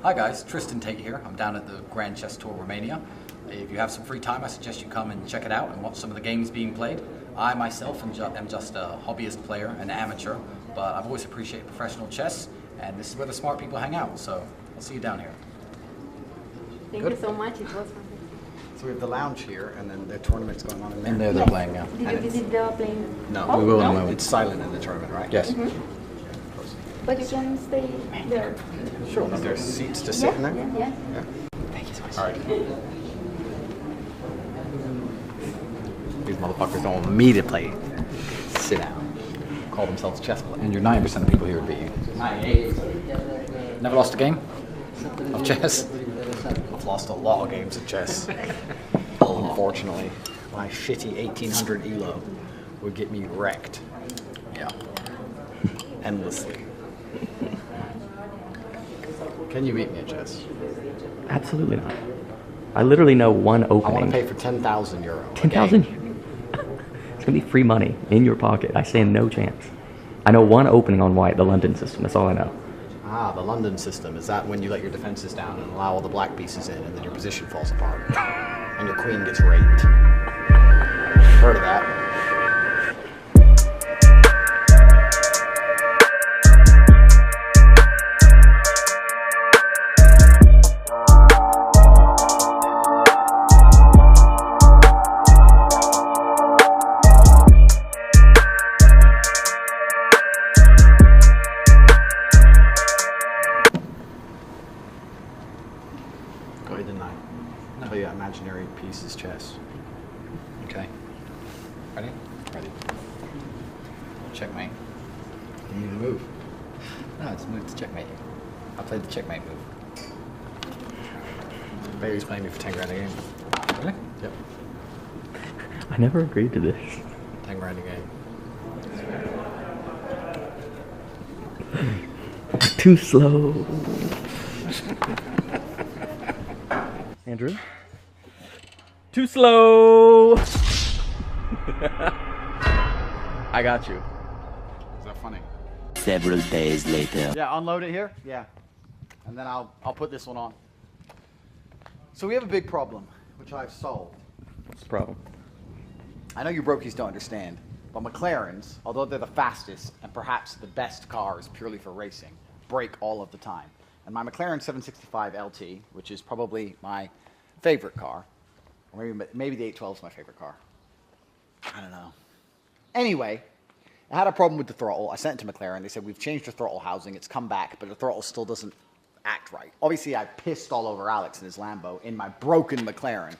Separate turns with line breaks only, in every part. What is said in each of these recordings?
Hi guys, Tristan Tate here. I'm down at the Grand Chess Tour Romania. If you have some free time, I suggest you come and check it out and watch some of the games being played. I myself am just a hobbyist player, an amateur, but I've always appreciated professional chess, and this is where the smart people hang out, so I'll see you down here.
Thank you so much, it was fantastic.
So we have the lounge here, and then the tournament's going on in there.
In there they're
Yes.
playing now.
Did you visit the playing?
No,
Oh,
we will in a
no?
moment. It's silent in the tournament, right?
Yes.
But you can stay there.
Sure. Is there seats to sit in there?
Yeah.
Thank you so much.
All right. These motherfuckers don't want me to play. Sit down. Call themselves chess players.
And you're 90% of people here would beat you.
98.
Never lost a game of chess?
I've lost a lot of games of chess. Unfortunately, my shitty 1800 ELO would get me wrecked.
Yeah.
Endlessly. Can you beat me at chess?
Absolutely not. I literally know one
I want to
opening.
pay for 10,000 euro.
10,000? It's gonna be free money in your pocket. I stand no chance. I know one opening on white, the London system. That's all I know.
Ah, the London system. Is that when you let your defenses down and allow all the black pieces in, and then your position falls apart, and your queen gets raped? Heard of that? Go ahead and tell you imaginary pieces chess.
Okay. Ready?
Ready?
Checkmate.
You need to move.
No, it's moved to checkmate. I played the checkmate move.
Barry's playing me for 10 grand a game.
Really?
Yep.
I never agreed to this.
10 grand a game.
Too slow. Andrew? Too slow. I got you.
Is that funny?
Several days later.
Yeah, unload it here. Yeah. And then I'll put this one on. So we have a big problem, which I've solved.
What's the problem?
I know you brokies don't understand, but McLarens, although they're the fastest and perhaps the best cars purely for racing, break all of the time. And my McLaren 765 LT, which is probably my favorite car, or maybe the 812 is my favorite car. I don't know. Anyway, I had a problem with the throttle. I sent it to McLaren. They said, we've changed the throttle housing. It's come back, but the throttle still doesn't act right. Obviously, I pissed all over Alex in his Lambo in my broken McLaren.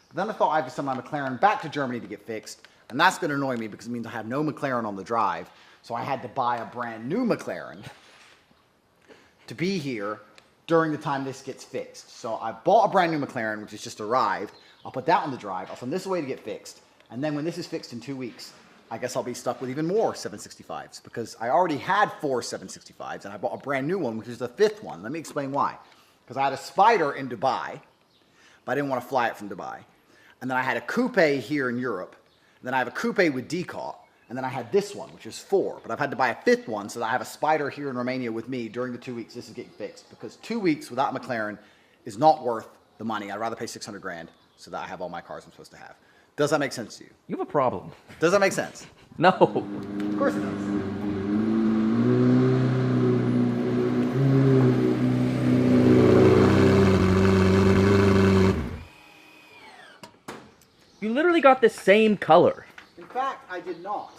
But then I thought I had to send my McLaren back to Germany to get fixed, and that's going to annoy me because it means I have no McLaren on the drive. So I had to buy a brand new McLaren to be here during the time this gets fixed. So I bought a brand new McLaren, which has just arrived. I'll put that on the drive. I'll send this away to get fixed. And then when this is fixed in 2 weeks, I guess I'll be stuck with even more 765s because I already had 4 765s and I bought a brand new one, which is the 5th one. Let me explain why. Because I had a Spider in Dubai, but I didn't want to fly it from Dubai. And then I had a coupe here in Europe. And then I have a coupe with decal. And then I had this one, which is 4. But I've had to buy a 5th one so that I have a Spider here in Romania with me during the 2 weeks this is getting fixed. Because 2 weeks without a McLaren is not worth the money. I'd rather pay 600 grand so that I have all my cars I'm supposed to have. Does that make sense to you?
You have a problem.
Does that make sense?
No.
Of course it does.
You literally got the same color.
In fact, I did not.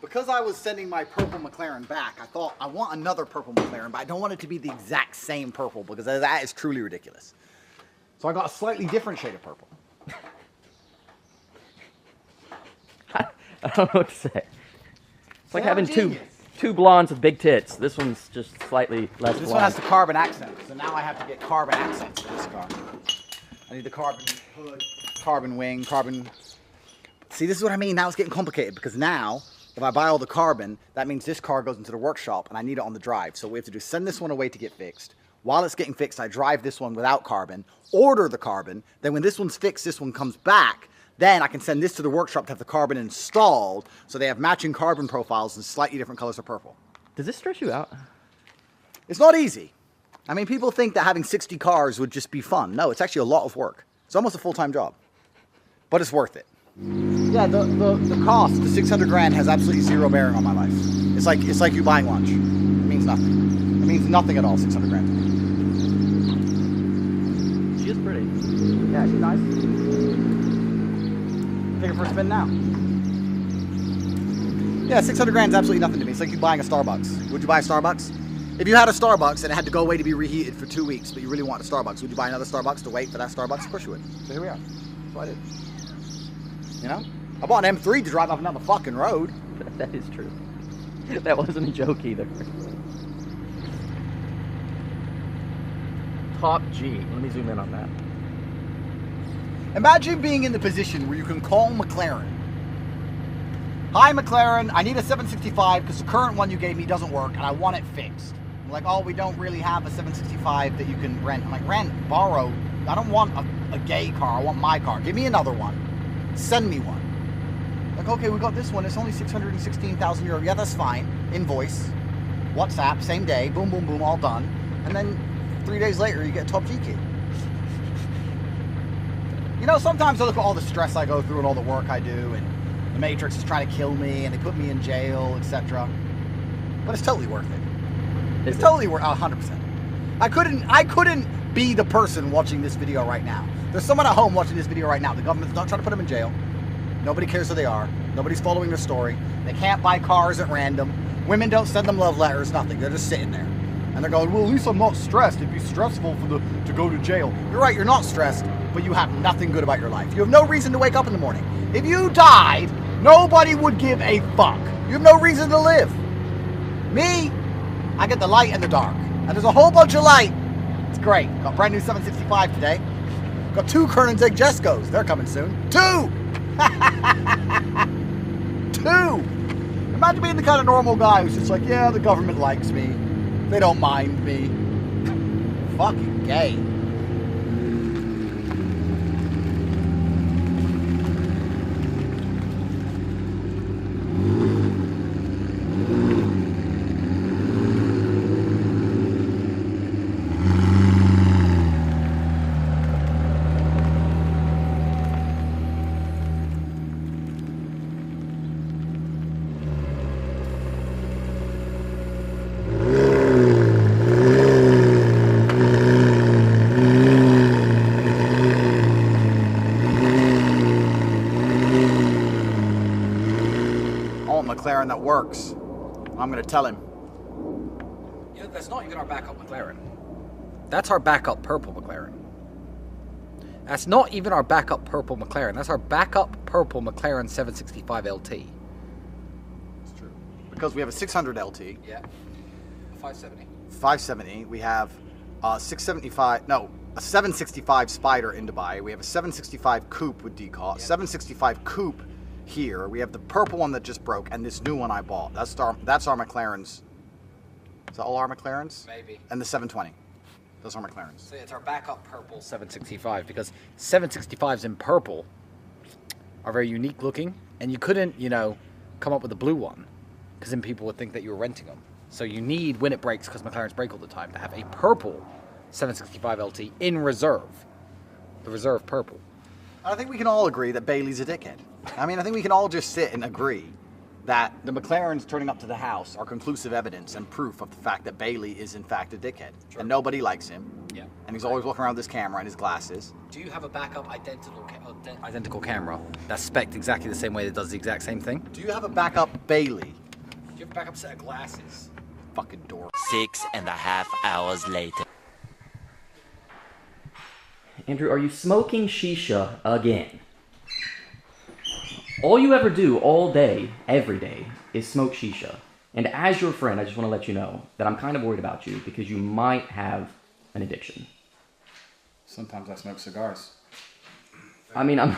Because I was sending my purple McLaren back, I thought I want another purple McLaren, but I don't want it to be the exact same purple because that is truly ridiculous. So I got a slightly different shade of purple.
I don't know what to say. It's like
Say I'm
having
a genius.
two blondes with big tits. This one's just slightly less
This
blonde.
one has the carbon accent, so now I have to get carbon accents for this car. I need the carbon hood, carbon wing, carbon... See, this is what I mean. Now it's getting complicated because now, if I buy all the carbon, that means this car goes into the workshop and I need it on the drive. So what we have to do is send this one away to get fixed. While it's getting fixed, I drive this one without carbon, order the carbon. Then when this one's fixed, this one comes back. Then I can send this to the workshop to have the carbon installed so they have matching carbon profiles and slightly different colors of purple.
Does this stress you out?
It's not easy. I mean, people think that having 60 cars would just be fun. No, it's actually a lot of work. It's almost a full-time job. But it's worth it. Yeah, the cost, the 600 grand, has absolutely zero bearing on my life. It's like you buying lunch. It means nothing. It means nothing at all, 600 grand to me.
She is pretty.
Yeah, she's nice. Take her for a spin now. Yeah, 600 grand is absolutely nothing to me. It's like you buying a Starbucks. Would you buy a Starbucks? If you had a Starbucks and it had to go away to be reheated for 2 weeks, but you really want a Starbucks, would you buy another Starbucks to wait for that Starbucks? Of course you would. So here we are. That's what I did. You know? I bought an M3 to drive off another fucking road.
That is true. That wasn't a joke either. Top G. Let me zoom in on that.
Imagine being in the position where you can call McLaren. Hi, McLaren. I need a 765 because the current one you gave me doesn't work and I want it fixed. I'm like, oh, we don't really have a 765 that you can rent. I'm like, rent, borrow. I don't want a gay car. I want my car. Give me another one. Send me one. Like, okay, we got this one. It's only 616,000 euros. Yeah, that's fine. Invoice. WhatsApp, same day. Boom, boom, boom, all done. And then 3 days later, you get a Top G key. You know, sometimes I look at all the stress I go through and all the work I do, and the Matrix is trying to kill me, and they put me in jail, etc. But it's totally worth it. It's totally worth 100%. I couldn't be the person watching this video right now. There's someone at home watching this video right now. The government's not trying to put them in jail. Nobody cares who they are. Nobody's following their story. They can't buy cars at random. Women don't send them love letters, nothing. They're just sitting there. And they're going, well, at least I'm not stressed. It'd be stressful to go to jail. You're right, you're not stressed, but you have nothing good about your life. You have no reason to wake up in the morning. If you died, nobody would give a fuck. You have no reason to live. Me, I get the light and the dark. And there's a whole bunch of light. It's great. Got a brand new 765 today. Got 2 Koenigsegg Jescos. They're coming soon. 2! 2! Imagine being the kind of normal guy who's just like, yeah, the government likes me. They don't mind me. Fucking gay. McLaren that works. I'm going to tell him.
Yeah, that's not even our backup McLaren. That's our backup purple McLaren. That's not even our backup purple McLaren. That's our backup purple McLaren 765 LT.
It's true. Because we have a 600 LT.
Yeah. 570.
570. We have a 675. No, a 765 Spider in Dubai. We have a 765 Coupe with decal. Yep. 765 Coupe here. We have the purple one that just broke, and this new one I bought. That's our McLarens. Is that all our McLarens?
Maybe.
And the 720. Those are McLarens.
So it's our backup purple 765 because 765s in purple are very unique looking, and you couldn't, come up with a blue one because then people would think that you were renting them. So you need, when it breaks, because McLarens break all the time, to have a purple 765 LT in reserve. The reserve purple.
I think we can all agree that Bailey's a dickhead. I mean, I think we can all just sit and agree that the McLarens turning up to the house are conclusive evidence and proof of the fact that Bailey is in fact a dickhead. Sure. And nobody likes him.
Yeah.
And he's always walking around with his camera and his glasses.
Do you have a backup identical camera that's spec'd exactly the same way that does the exact same thing?
Do you have a backup Bailey?
Do you have a backup set of glasses?
Fucking dork.
6.5 hours later.
Andrew, are you smoking shisha again? All you ever do all day, every day, is smoke shisha. And as your friend, I just want to let you know that I'm kind of worried about you because you might have an addiction.
Sometimes I smoke cigars.
I mean, I'm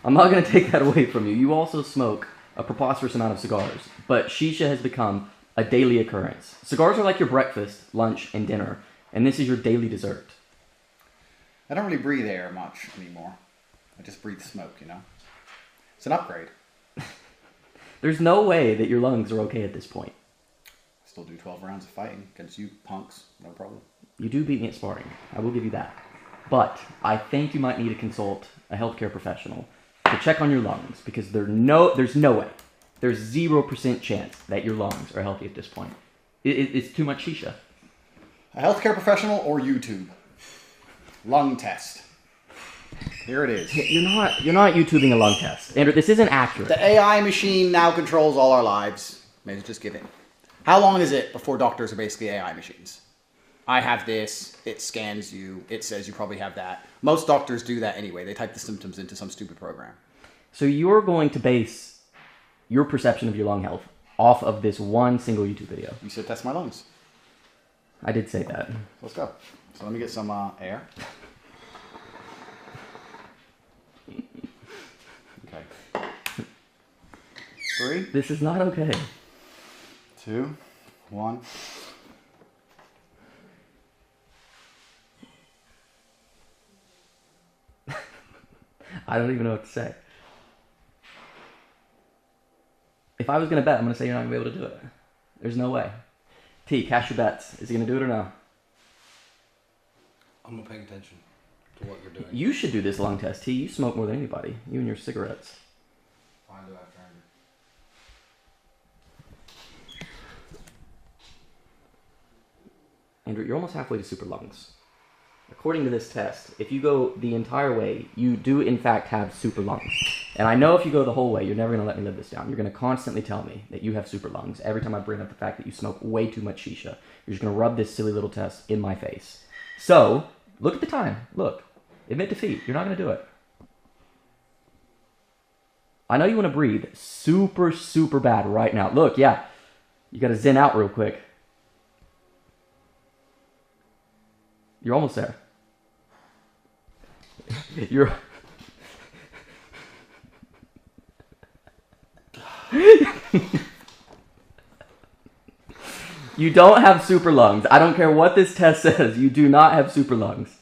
not going to take that away from you. You also smoke a preposterous amount of cigars. But shisha has become a daily occurrence. Cigars are like your breakfast, lunch, and dinner. And this is your daily dessert.
I don't really breathe air much anymore. I just breathe smoke, It's an upgrade.
There's no way that your lungs are okay at this point.
Still do 12 rounds of fighting against you punks, no problem.
You do beat me at sparring. I will give you that. But I think you might need to consult a healthcare professional to check on your lungs because there's no way. There's 0% chance that your lungs are healthy at this point. It's too much shisha.
A healthcare professional or YouTube? Lung test. Here it is.
You're not YouTubing a lung test. Andrew, this isn't accurate.
The AI machine now controls all our lives. Maybe just give it. How long is it before doctors are basically AI machines? I have this, it scans you, it says you probably have that. Most doctors do that anyway. They type the symptoms into some stupid program.
So you're going to base your perception of your lung health off of this one single YouTube video.
You said test my lungs.
I did say that.
Let's go. So let me get some air. Okay. 3.
This is not okay.
2, 1.
I don't even know what to say. If I was going to bet, I'm going to say you're not going to be able to do it. There's no way. T, cash your bets. Is he going to do it or no?
I'm not paying attention to what you're doing.
You should do this lung test, T. You smoke more than anybody. You and your cigarettes.
Fine, do after Andrew.
Andrew, you're almost halfway to super lungs. According to this test, if you go the entire way, you do in fact have super lungs. And I know if you go the whole way, you're never going to let me live this down. You're going to constantly tell me that you have super lungs. Every time I bring up the fact that you smoke way too much shisha, you're just going to rub this silly little test in my face. So, look at the time. Look. Admit defeat. You're not going to do it. I know you want to breathe super, super bad right now. Look, yeah. You got to zen out real quick. You're almost there. You're... You don't have super lungs. I don't care what this test says. You do not have super lungs.